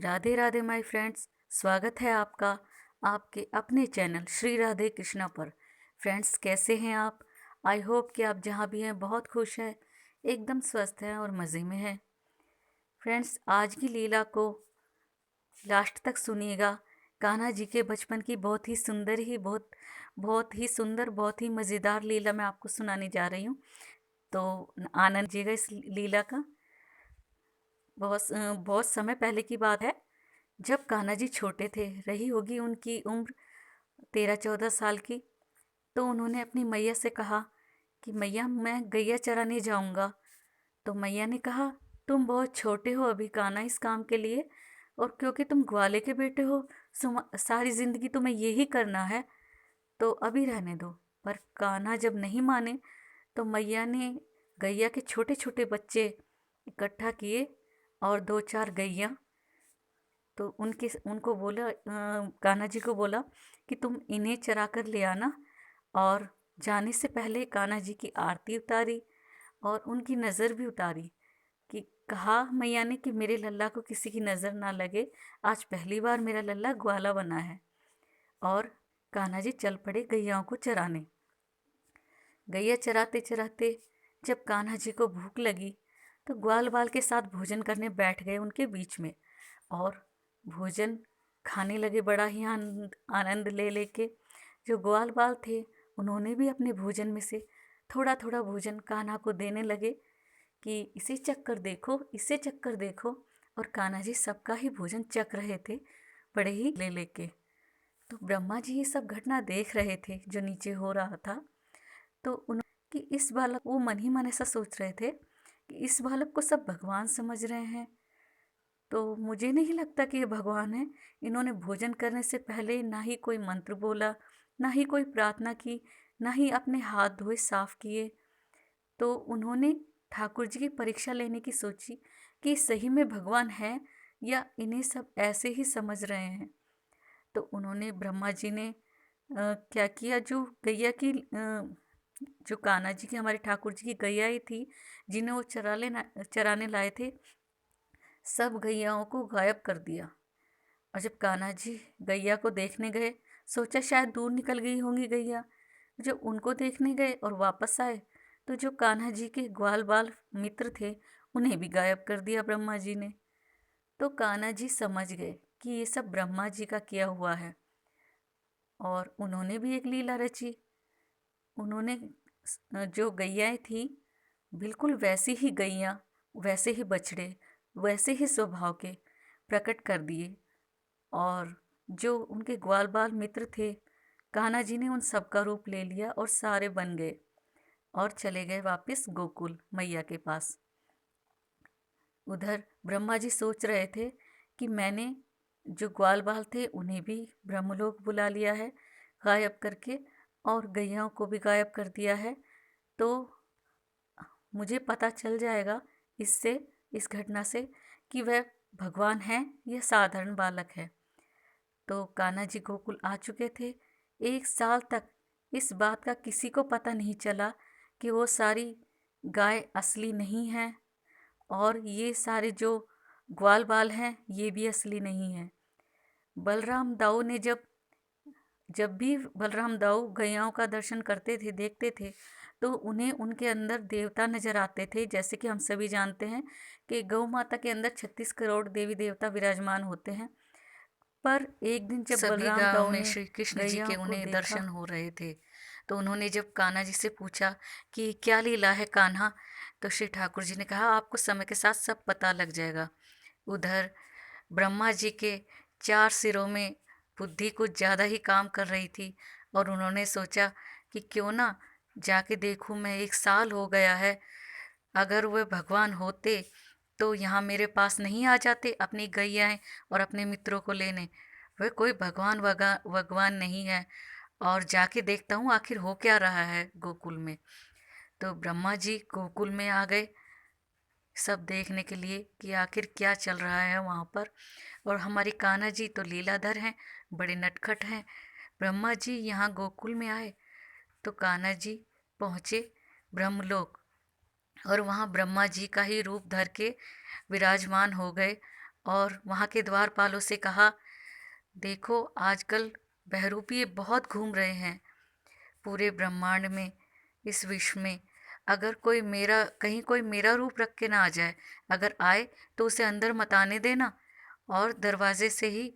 Radhe Radhe my friends. स्वागत है आपका आपके अपने चैनल श्री राधे कृष्णा पर। फ्रेंड्स, कैसे हैं आप? आई होप कि आप जहाँ भी हैं बहुत खुश हैं, एकदम स्वस्थ हैं और मज़े में हैं। फ्रेंड्स, आज की लीला को लास्ट तक सुनिएगा। कान्हा जी के बचपन की बहुत ही सुंदर, बहुत ही मज़ेदार लीला मैं आपको सुनाने जा रही हूँ। तो आनंद लीजिएगा इस लीला का। बहुत समय पहले की बात है, जब कान्हा जी छोटे थे। रही होगी उनकी उम्र 13-14 साल की। तो उन्होंने अपनी मैया से कहा कि मैया, मैं गैया चराने जाऊंगा। तो मैया ने कहा, तुम बहुत छोटे हो अभी कान्हा इस काम के लिए, और क्योंकि तुम ग्वाले के बेटे हो, सारी जिंदगी तुम्हें यही करना है, तो अभी रहने दो। पर कान्हा जब नहीं माने तो मैया ने गैया के छोटे छोटे बच्चे इकट्ठा किए और 2-4 गैया, तो उनको बोला, कान्हा जी को बोला कि तुम इन्हें चरा कर ले आना। और जाने से पहले कान्हा जी की आरती उतारी और उनकी नज़र भी उतारी। कि कहा मैया ने कि मेरे लल्ला को किसी की नज़र ना लगे, आज पहली बार मेरा लल्ला ग्वाला बना है। और कान्हा जी चल पड़े गैयाओं को चराने। गैया चराते चराते जब कान्हा जी को भूख लगी तो ग्वाल बाल के साथ भोजन करने बैठ गए उनके बीच में। और भोजन खाने लगे बड़ा ही आनंद आनंद ले लेके। जो ग्वाल बाल थे उन्होंने भी अपने भोजन में से थोड़ा थोड़ा भोजन कान्हा को देने लगे कि इसे चक्कर देखो, इसे चक्कर देखो। और कान्हा जी सबका ही भोजन चख रहे थे, बड़े ही ले लेके। तो ब्रह्मा जी ये सब घटना देख रहे थे जो नीचे हो रहा था। तो उन कि इस बालक, वो मन ही मन ऐसा सोच रहे थे कि इस बालक को सब भगवान समझ रहे हैं, तो मुझे नहीं लगता कि ये भगवान है। इन्होंने भोजन करने से पहले ना ही कोई मंत्र बोला, ना ही कोई प्रार्थना की, ना ही अपने हाथ धोए साफ किए। तो उन्होंने ठाकुर जी की परीक्षा लेने की सोची कि सही में भगवान है या इन्हें सब ऐसे ही समझ रहे हैं। तो उन्होंने, ब्रह्मा जी ने क्या किया, जो गैया की जो कान्हा जी की, हमारे ठाकुर जी की गैया ही थी जिन्हें वो चराने लाए थे, सब गैयाओं को गायब कर दिया। और जब कान्हा जी गैया को देखने गए, सोचा शायद दूर निकल गई होंगी गैया। जब उनको देखने गए और वापस आए तो जो कान्हा जी के ग्वाल बाल मित्र थे उन्हें भी गायब कर दिया ब्रह्मा जी ने। तो कान्हा जी समझ गए कि ये सब ब्रह्मा जी का किया हुआ है। और उन्होंने भी एक लीला रची। उन्होंने जो गैयाएँ थी, बिल्कुल वैसी ही गैया, वैसे ही बछड़े, वैसे ही स्वभाव के प्रकट कर दिए। और जो उनके ग्वाल बाल मित्र थे, कान्हा जी ने उन सब का रूप ले लिया और सारे बन गए और चले गए वापस गोकुल मैया के पास। उधर ब्रह्मा जी सोच रहे थे कि मैंने जो ग्वाल बाल थे उन्हें भी ब्रह्मलोक बुला लिया है गायब करके, और गैयाओं को भी गायब कर दिया है। तो मुझे पता चल जाएगा इससे, इस घटना से, कि वह भगवान है या साधारण बालक है। तो कान्हा जी गोकुल आ चुके थे। 1 साल तक इस बात का किसी को पता नहीं चला कि वो सारी गाय असली नहीं है, और ये सारे जो ग्वाल बाल हैं ये भी असली नहीं है। बलराम दाऊ ने जब भी बलराम दाऊ गैयाओं का दर्शन करते थे, देखते थे, तो उन्हें उनके अंदर देवता नजर आते थे। जैसे कि हम सभी जानते हैं कि गौ माता के अंदर 36 करोड़ देवी देवता विराजमान होते हैं। पर एक दिन जब सभी बलराम गांव दाऊ में ने श्री कृष्ण जी के गैयाओं को उन्हें देखा। दर्शन हो रहे थे। तो उन्होंने जब कान्हा जी से पूछा कि क्या लीला है कान्हा, तो श्री ठाकुर जी ने कहा आपको समय के साथ सब पता लग जाएगा। उधर ब्रह्मा जी के 4 सिरों में बुद्धि कुछ ज़्यादा ही काम कर रही थी, और उन्होंने सोचा कि क्यों ना जाके देखूं, मैं 1 साल हो गया है, अगर वह भगवान होते तो यहाँ मेरे पास नहीं आ जाते अपनी गैयाएं और अपने मित्रों को लेने। वह कोई भगवान नहीं है, और जाके देखता हूँ आखिर हो क्या रहा है गोकुल में। तो ब्रह्मा जी गोकुल में आ गए सब देखने के लिए कि आखिर क्या चल रहा है वहाँ पर। और हमारी कान्हा जी तो लीलाधर हैं, बड़े नटखट हैं। ब्रह्मा जी यहाँ गोकुल में आए तो कान्हा जी पहुँचे ब्रह्मलोक, और वहाँ ब्रह्मा जी का ही रूप धर के विराजमान हो गए। और वहाँ के द्वारपालों से कहा, देखो आजकल बहरूपी बहुत घूम रहे हैं पूरे ब्रह्मांड में, इस विश्व में। अगर कोई मेरा कहीं कोई मेरा रूप रख के ना आ जाए, अगर आए तो उसे अंदर मत आने देना, और दरवाजे से ही,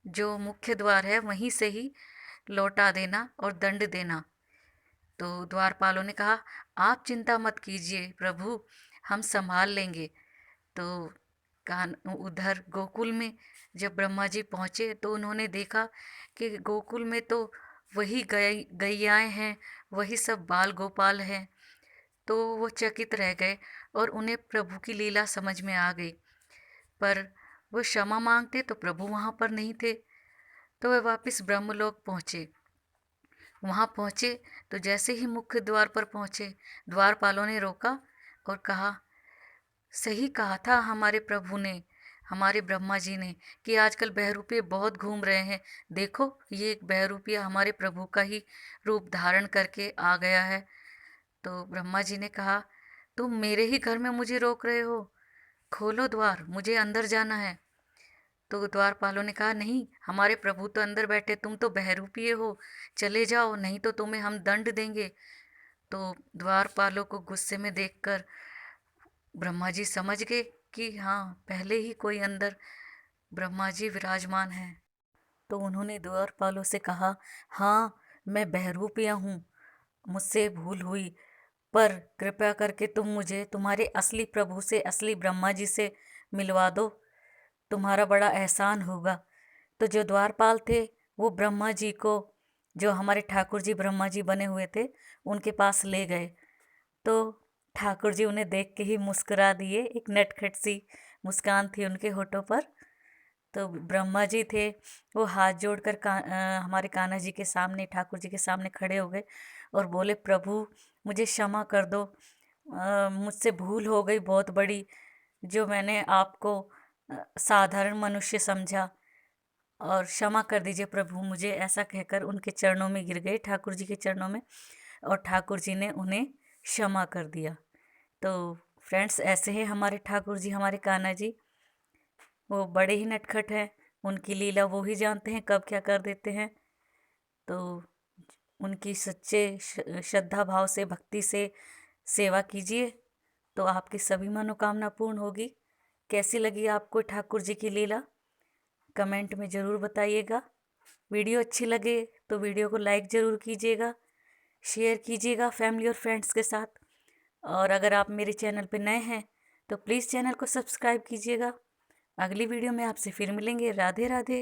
जो मुख्य द्वार है वहीं से ही लौटा देना और दंड देना। तो द्वारपालों ने कहा, आप चिंता मत कीजिए प्रभु, हम संभाल लेंगे। तो कान उधर गोकुल में जब ब्रह्मा जी पहुँचे तो उन्होंने देखा कि गोकुल में तो वही गैयाएँ हैं, वही सब बाल गोपाल हैं। तो वो चकित रह गए और उन्हें प्रभु की लीला समझ में आ गई। पर वो क्षमा मांगते तो प्रभु वहाँ पर नहीं थे। तो वे वापस ब्रह्मलोक पहुँचे। वहाँ पहुँचे तो जैसे ही मुख्य द्वार पर पहुँचे, द्वारपालों ने रोका और कहा, सही कहा था हमारे प्रभु ने, हमारे ब्रह्मा जी ने, कि आजकल बहरूपे बहुत घूम रहे हैं। देखो ये एक बहरूपिया हमारे प्रभु का ही रूप धारण करके आ गया है। तो ब्रह्मा जी ने कहा, तुम मेरे ही घर में मुझे रोक रहे हो, खोलो द्वार, मुझे अंदर जाना है। तो द्वारपालों ने कहा, नहीं, हमारे प्रभु तो अंदर बैठे, तुम तो बहरूपिये हो, चले जाओ, नहीं तो तुम्हें हम दंड देंगे। तो द्वारपालों को गुस्से में देखकर ब्रह्मा जी समझ गए कि हाँ, पहले ही कोई अंदर ब्रह्मा जी विराजमान हैं। तो उन्होंने द्वारपालों से कहा, हाँ, मैं बहरूपिया हूँ, मुझसे भूल हुई, पर कृपया करके तुम मुझे तुम्हारे असली प्रभु से, असली ब्रह्मा जी से मिलवा दो, तुम्हारा बड़ा एहसान होगा। तो जो द्वारपाल थे वो ब्रह्मा जी को, जो हमारे ठाकुर जी ब्रह्मा जी बने हुए थे, उनके पास ले गए। तो ठाकुर जी उन्हें देख के ही मुस्कुरा दिए, एक नटखट सी मुस्कान थी उनके होठों पर। तो ब्रह्मा जी थे, वो हाथ जोड़कर हमारे कान्हा जी के सामने, ठाकुर जी के सामने खड़े हो गए और बोले, प्रभु मुझे क्षमा कर दो, मुझसे भूल हो गई बहुत बड़ी, जो मैंने आपको साधारण मनुष्य समझा, और क्षमा कर दीजिए प्रभु मुझे, ऐसा कहकर उनके चरणों में गिर गए, ठाकुर जी के चरणों में, और ठाकुर जी ने उन्हें क्षमा कर दिया। तो फ्रेंड्स, ऐसे हैं हमारे ठाकुर जी, हमारे कान्हा जी, वो बड़े ही नटखट हैं, उनकी लीला वो ही जानते हैं कब क्या कर देते हैं। तो उनकी सच्चे श्रद्धा भाव से, भक्ति से सेवा कीजिए, तो आपकी सभी मनोकामना पूर्ण होगी। कैसी लगी आपको ठाकुर जी की लीला, कमेंट में ज़रूर बताइएगा। वीडियो अच्छी लगे तो वीडियो को लाइक ज़रूर कीजिएगा, शेयर कीजिएगा फैमिली और फ्रेंड्स के साथ। और अगर आप मेरे चैनल पर नए हैं तो प्लीज़ चैनल को सब्सक्राइब कीजिएगा। अगली वीडियो में आपसे फिर मिलेंगे। राधे राधे।